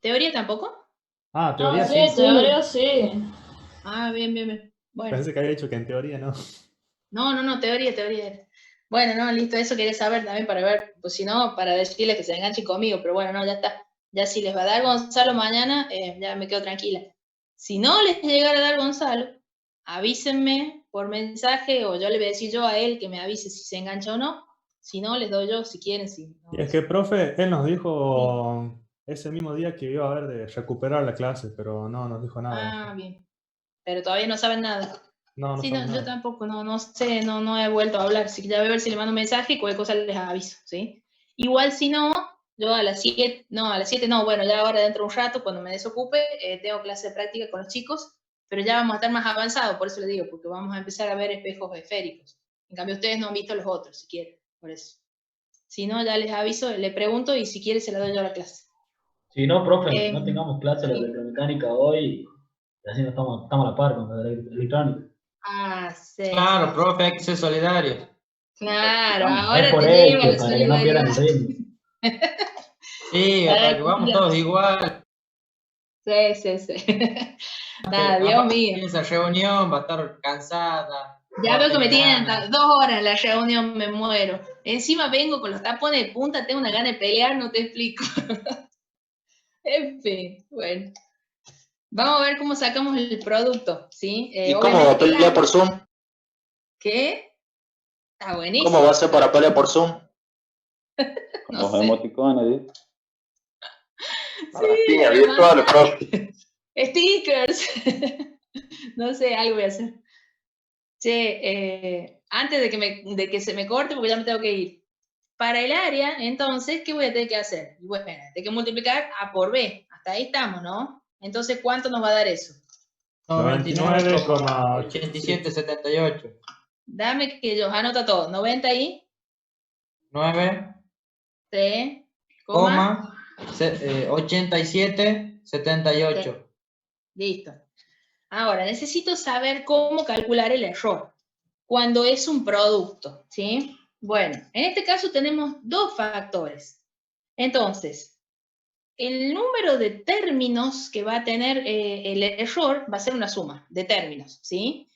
¿Teoría tampoco?
Ah, teoría
no,
sí.
Sí, teoría sí.
Ah, bien. Bueno.
Pensé que había dicho que en teoría no.
No, teoría. Bueno, no, listo, eso quería saber también para ver, pues si no, para decirles que se enganchen conmigo, pero bueno, no, ya está. Ya si les va a dar Gonzalo mañana, ya me quedo tranquila. Si no les llegara a dar Gonzalo, avísenme por mensaje o yo le voy a decir yo a él que me avise si se engancha o no. Si no, les doy yo si quieren. No,
y es que, profe, él nos dijo ese mismo día que iba a haber de recuperar la clase, pero no nos dijo nada.
Ah, bien. Pero todavía no saben nada.
No
Sí,
saben nada.
yo tampoco, no sé, no he vuelto a hablar. Así que ya voy a ver si le mando un mensaje y cualquier cosa les aviso, ¿sí? Igual si no, yo a las 7 no, bueno, ya ahora dentro de un rato, cuando me desocupe, tengo clase de práctica con los chicos, pero ya vamos a estar más avanzados, por eso les digo, porque vamos a empezar a ver espejos esféricos. En cambio, ustedes no han visto los otros, si quieren, por eso. Si no, ya les aviso, le pregunto y si quiere se la doy yo a la clase.
Si no, profe, no tengamos clase de electromecánica hoy, y así no estamos a la par con la electrónica.
Ah, sí.
Claro, profe, hay que ser solidario.
Claro,
No,
ahora
es por
te llevo
eso,
la
para que no pierdan el
solidaridad.
ritmo.
Sí, para que vamos todos igual.
Sí. Nada, Dios mío.
Esa reunión va a estar cansada.
Ya veo que me tienen 2 horas la reunión, me muero. Encima vengo con los tapones de punta, tengo una gana de pelear, no te explico. En fin, bueno. Vamos a ver cómo sacamos el producto, ¿sí?
¿Y cómo va a pelear por Zoom?
¿Qué? Está buenísimo.
¿Cómo va a ser para pelear por Zoom?
Con los emoticones, ¿sí?
Sí,
piña virtual, profe.
Stickers. No sé, algo voy a hacer. Che, antes de que se me corte, porque ya me tengo que ir. Para el área, entonces, ¿qué voy a tener que hacer? Bueno, tengo que multiplicar A por B. Hasta ahí estamos, ¿no? Entonces, ¿cuánto nos va a dar eso?
99,8778.
Dame que yo anota todo. 90 y
9, 8778.
Listo. Ahora, necesito saber cómo calcular el error cuando es un producto, ¿sí? Bueno, en este caso tenemos 2 factores. Entonces, el número de términos que va a tener el error va a ser una suma de términos, ¿sí?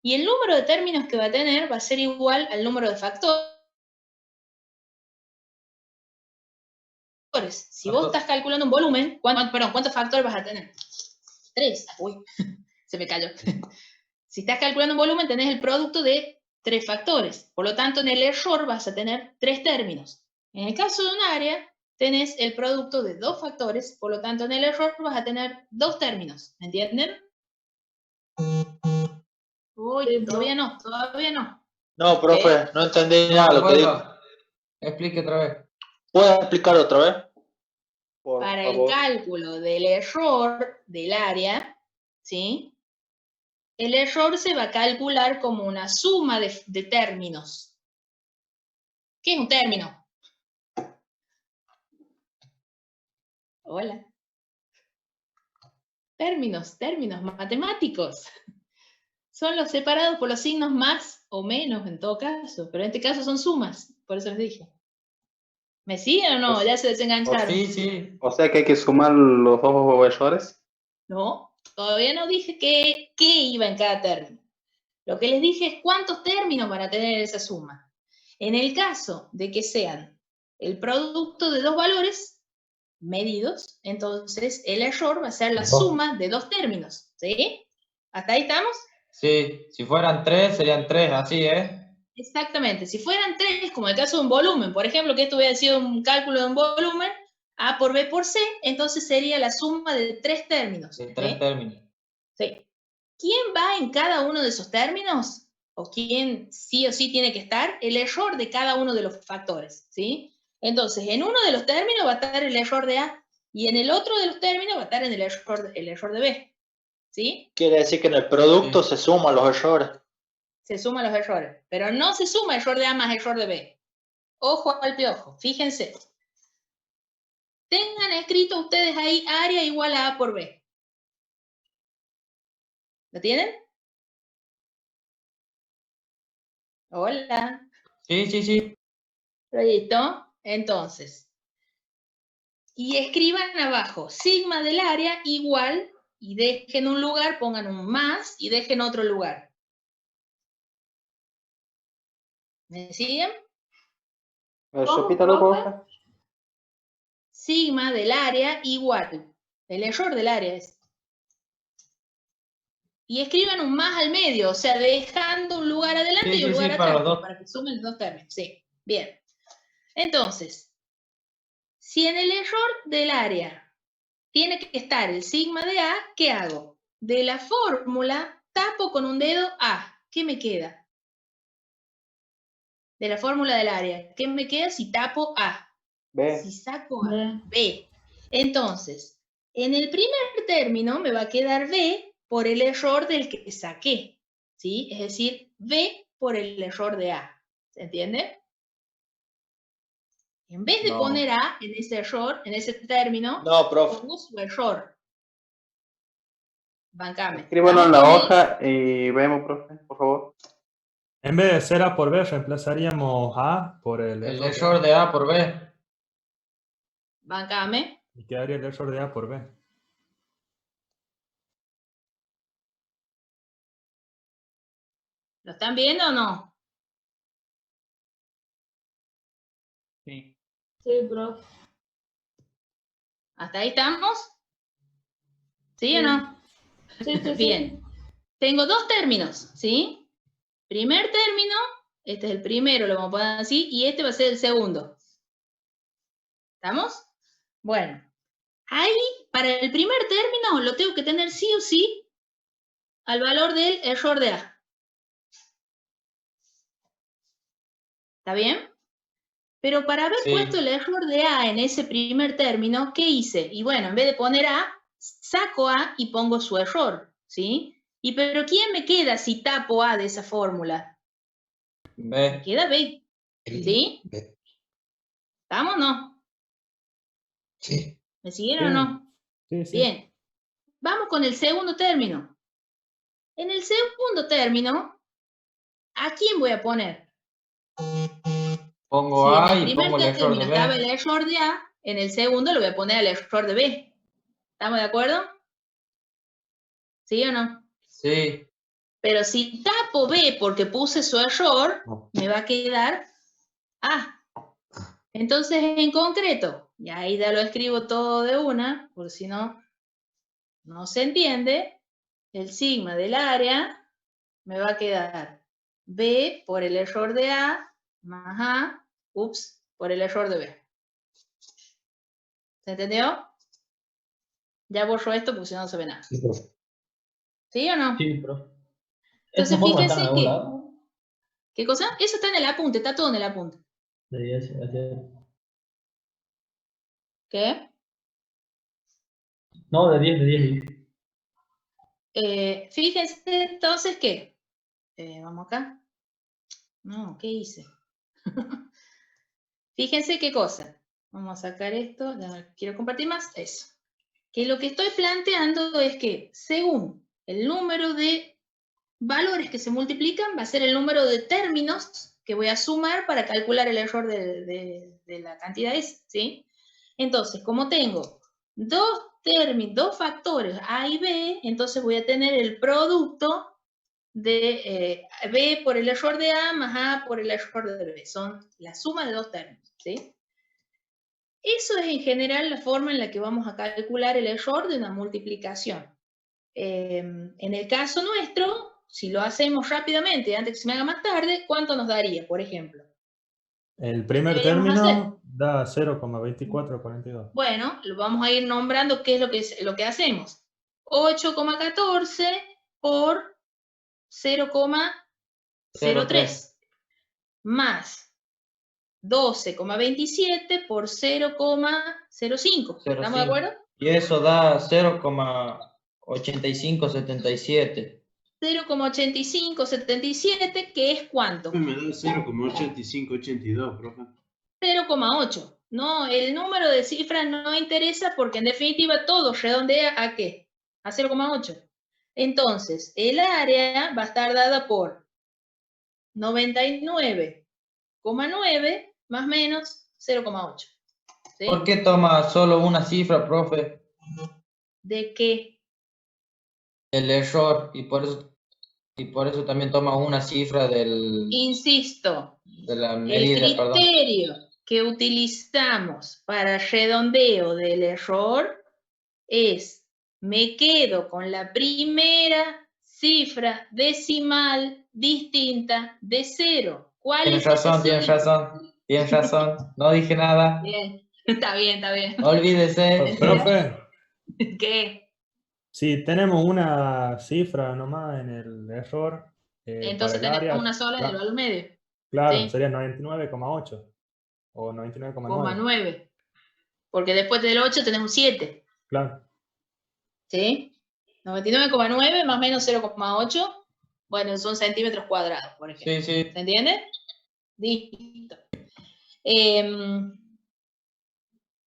Y el número de términos que va a tener va a ser igual al número de factores. Si vos estás calculando un volumen, ¿cuántos factores vas a tener? 3. Uy, se me cayó. Si estás calculando un volumen, tenés el producto de 3 factores. Por lo tanto, en el error vas a tener 3 términos. En el caso de un área, tenés el producto de 2 factores. Por lo tanto, en el error vas a tener 2 términos. ¿Me entienden? Uy, todavía no.
No, profe, no entendí nada lo que dijo.
Explique otra vez.
¿Puedes explicar otra vez?
Para el cálculo del error del área, ¿sí? El error se va a calcular como una suma de términos. ¿Qué es un término? Hola. Términos matemáticos. Son los separados por los signos más o menos en todo caso, pero en este caso son sumas, por eso les dije. ¿Me siguen o no? Ya se desengancharon.
Sí.
O sea que hay que sumar los dos errores.
No, todavía no dije qué iba en cada término. Lo que les dije es cuántos términos van a tener esa suma. En el caso de que sean el producto de 2 valores medidos, entonces el error va a ser la suma de 2 términos. ¿Sí? ¿Hasta ahí estamos?
Sí, si fueran 3, serían 3, así, ¿eh?
Exactamente. Si fueran 3, como el caso de un volumen, por ejemplo, que esto hubiera sido un cálculo de un volumen, A por B por C, entonces sería la suma de 3 términos.
De 3 términos.
Sí. ¿Quién va en cada uno de esos términos? ¿O quién sí o sí tiene que estar? El error de cada uno de los factores, ¿sí? Entonces, en uno de los términos va a estar el error de A, y en el otro de los términos va a estar en el error de B, ¿sí?
Quiere decir que en el producto se suman los errores.
Se suman los errores, pero no se suma error de A más error de B. Ojo al piojo, fíjense. Tengan escrito ustedes ahí área igual a A por B. ¿Lo tienen? Hola.
Sí.
Listo. Entonces. Y escriban abajo, sigma del área igual, y dejen un lugar, pongan un más, y dejen otro lugar. ¿Me siguen?
Repítalo, profe.
Sigma del área igual. El error del área es. Y escriban un más al medio, o sea, dejando un lugar adelante y un lugar atrás, para que sumen los 2 términos. Sí, bien. Entonces, si en el error del área tiene que estar el sigma de A, ¿qué hago? De la fórmula tapo con un dedo A. ¿Qué me queda? De la fórmula del área. ¿Qué me queda si tapo A?
B.
Si saco A, B. Entonces, en el primer término me va a quedar B por el error del que saqué, ¿sí? Es decir, B por el error de A. ¿Se entiende? En vez de poner A en ese error, en ese término, pongo su error. Bancame.
Escríbanlo en la hoja y vemos, profe, por favor.
En vez de ser A por B, reemplazaríamos A por el
error de A por B.
Bancame.
Y quedaría el error de A por B.
¿Lo están viendo o no?
Sí.
Sí, profe.
¿Hasta ahí estamos? ¿Sí o no?
Sí.
Bien. Tengo 2 términos, ¿sí? Primer término, este es el primero, lo vamos a poner así, y este va a ser el segundo. ¿Estamos? Bueno, ahí, para el primer término, lo tengo que tener sí o sí al valor del error de A. ¿Está bien? Pero para haber puesto el error de A en ese primer término, ¿qué hice? Y bueno, en vez de poner A, saco A y pongo su error, ¿sí? Pero ¿quién me queda si tapo A de esa fórmula?
B.
Me queda B, ¿sí?
B.
¿Estamos o no?
Sí.
¿Me siguieron o no?
Sí.
Bien. Vamos con el segundo término. En el segundo término, ¿a quién voy a poner?
Pongo A y pongo el error de B.
Estaba el error de A, en el segundo le voy a poner el error de B. ¿Estamos de acuerdo? ¿Sí o no?
Sí.
Pero si tapo B porque puse su error, me va a quedar A. Entonces, en concreto, y ahí ya lo escribo todo de una, porque si no, no se entiende, el sigma del área me va a quedar B por el error de A más A, por el error de B. ¿Se entendió? Ya borro esto porque si no, no se ve nada.
Sí, profe.
¿Sí o no?
Sí, profe.
Entonces, fíjense
en algún lado?
¿Qué cosa? Eso está en el apunte, está todo en el apunte.
Sí,
¿Qué?
No, de 10, de 10.
Fíjense entonces que, vamos acá. No, ¿qué hice? Fíjense qué cosa. Vamos a sacar esto, ya no quiero compartir más, eso. Que lo que estoy planteando es que según el número de valores que se multiplican, va a ser el número de términos que voy a sumar para calcular el error de la cantidad esa, ¿sí? Entonces, como tengo dos factores A y B, entonces voy a tener el producto de B por el error de A más A por el error de B. Son la suma de dos términos, ¿sí? Eso es en general la forma en la que vamos a calcular el error de una multiplicación. En el caso nuestro, si lo hacemos rápidamente, antes que se me haga más tarde, ¿cuánto nos daría, por ejemplo?
El primer término da 0,2442.
Bueno, lo vamos a ir nombrando qué es lo que hacemos. 8,14 por 0,03 más 12,27 por 0,05. ¿Estamos de acuerdo?
Y eso da 0,8577.
0,8577, que es ¿cuánto?
Me da 0,8582, profe.
0,8. No, el número de cifras no interesa porque en definitiva todo redondea ¿a qué? A 0,8. Entonces, el área va a estar dada por 99,9 más o menos 0,8. ¿Sí?
¿Por qué toma solo una cifra, profe?
¿De qué?
El error, y por eso también toma una cifra del...
Insisto,
de la medida,
el criterio que utilizamos para redondeo del error es, me quedo con la primera cifra decimal distinta de 0. ¿Cuál
tienes
es
razón, tienes razón. No dije nada.
Bien, está bien.
No olvídese.
Profe.
¿Qué?
Si tenemos una cifra nomás en el error,
entonces tenemos área, una sola en el valor medio.
Claro,
¿sí?
Sería 99,8 o 99,9.
Porque después del 8 tenemos 7.
Claro.
¿Sí? 99,9 más o menos 0,8. Bueno, son centímetros cuadrados, por ejemplo.
Sí.
¿Se entiende? Listo.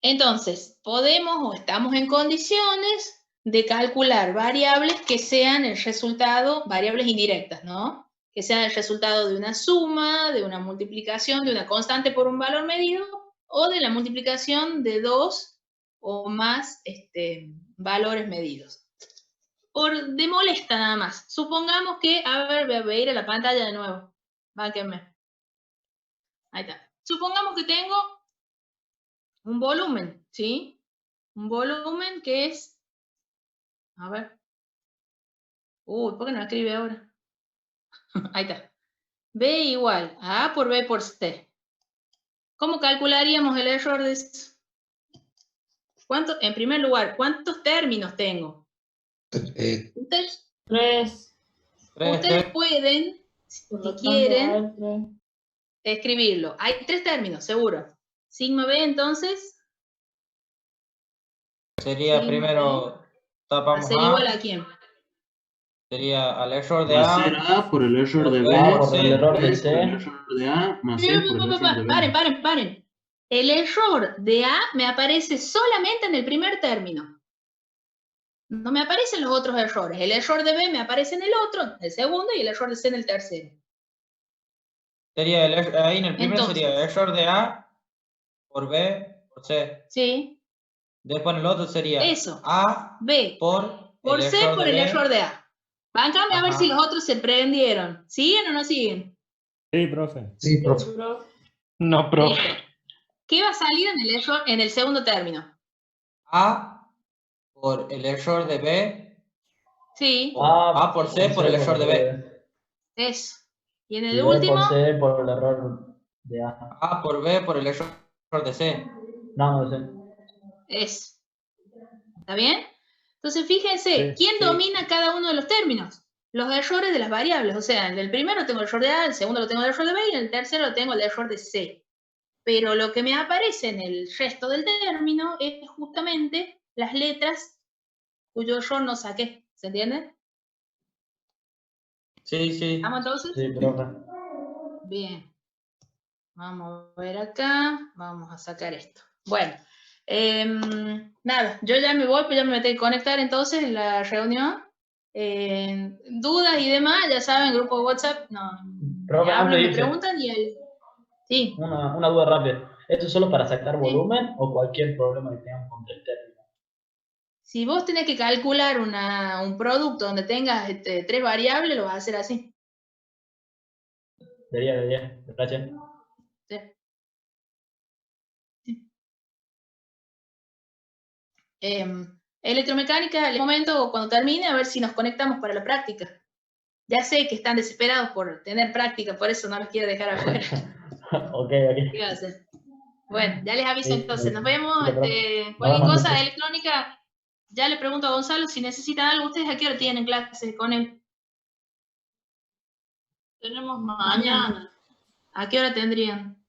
Entonces, podemos o estamos en condiciones de calcular variables que sean el resultado, variables indirectas, ¿no? Que sean el resultado de una suma, de una multiplicación, de una constante por un valor medido, o de la multiplicación de dos o más valores medidos. De molesta nada más. Supongamos que, a ver, voy a ir a la pantalla de nuevo. Bánquenme. Ahí está. Supongamos que tengo un volumen, ¿sí? Un volumen que es... A ver. Uy, ¿por qué no escribe ahora? Ahí está. B igual a A por B por C. ¿Cómo calcularíamos el error de esto? En primer lugar, ¿cuántos términos tengo?
3.
Ustedes pueden, si quieren, escribirlo. Hay 3 términos, seguro. Sigma B, entonces...
Sería primero, tapamos
¿hacer igual a quién?
Sería al error de
A. Hacer A por el error de B.
Por el error de C.
Por el error de A más C por el error de B.
Paren. El error de A me aparece solamente en el primer término. No me aparecen los otros errores. El error de B me aparece en el otro, el segundo, y el error de C en el tercero.
Sería ahí en el primero. Entonces, sería el error de A por B por por C.
Sí.
Después en el otro sería
eso.
A
B
por
C por el error de A. Báncame a ver si los otros se prendieron. ¿Siguen o no siguen?
Sí, profe.
Sí, profe.
No, profe.
Listo. ¿Qué va a salir en el error en el segundo término?
A por el error de B.
Sí.
A por C por el error de B.
Eso. Y en el
Y
último.
B por C por el error de A.
A por B por el error de C.
No, no sé.
Eso. ¿Está bien? Entonces, fíjense, ¿quién domina cada uno de los términos? Los errores de las variables. O sea, en el primero tengo el error de A, en el segundo lo tengo el error de B y en el tercero lo tengo el error de C. Pero lo que me aparece en el resto del término es justamente las letras cuyo error no saqué. ¿Se entiende?
Sí, sí.
¿Vamos entonces?
Sí, profe.
Bien. Vamos a ver acá. Vamos a sacar esto. Bueno. Nada, yo ya me voy, pues ya me tengo que conectar entonces en la reunión. Dudas y demás, ya saben, grupo de WhatsApp, no,
Profe,
hablan, me preguntan y él. Sí.
Una duda rápida. ¿Esto es solo para sacar volumen o cualquier problema que tengamos con el término?
Si vos tenés que calcular un producto donde tengas 3 variables, lo vas a hacer así.
Debería. Gracias.
Sí. Electromecánica, en el momento cuando termine, a ver si nos conectamos para la práctica. Ya sé que están desesperados por tener práctica, por eso no los quiero dejar afuera.
Ok.
¿Qué va a hacer? Bueno, ya les aviso entonces. Nos vemos.
Sí,
Cualquier cosa de electrónica, ya le pregunto a Gonzalo si necesitan algo. ¿Ustedes a qué hora tienen clases con él?
Tenemos mañana.
¿A qué hora tendrían?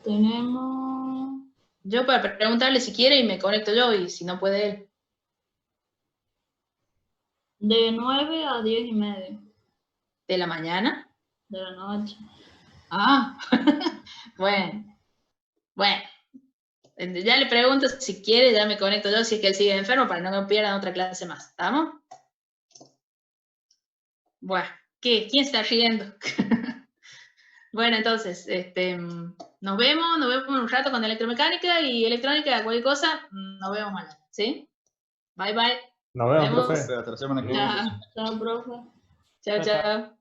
Tenemos...
Yo para preguntarle si quiere y me conecto yo y si no puede él.
De 9 a 10:30.
¿De la mañana?
De la noche.
Ah, bueno. Ya le pregunto si quiere, ya me conecto yo si es que él sigue enfermo para no me pierdan otra clase más. ¿Estamos? Bueno, ¿qué? ¿Quién está riendo? Bueno, entonces, nos vemos un rato con electromecánica y electrónica, cualquier cosa, nos vemos mañana, ¿sí? Bye, bye.
Nos vemos, profe.
Hasta la semana que viene.
Chao, profe.
Chao, chao.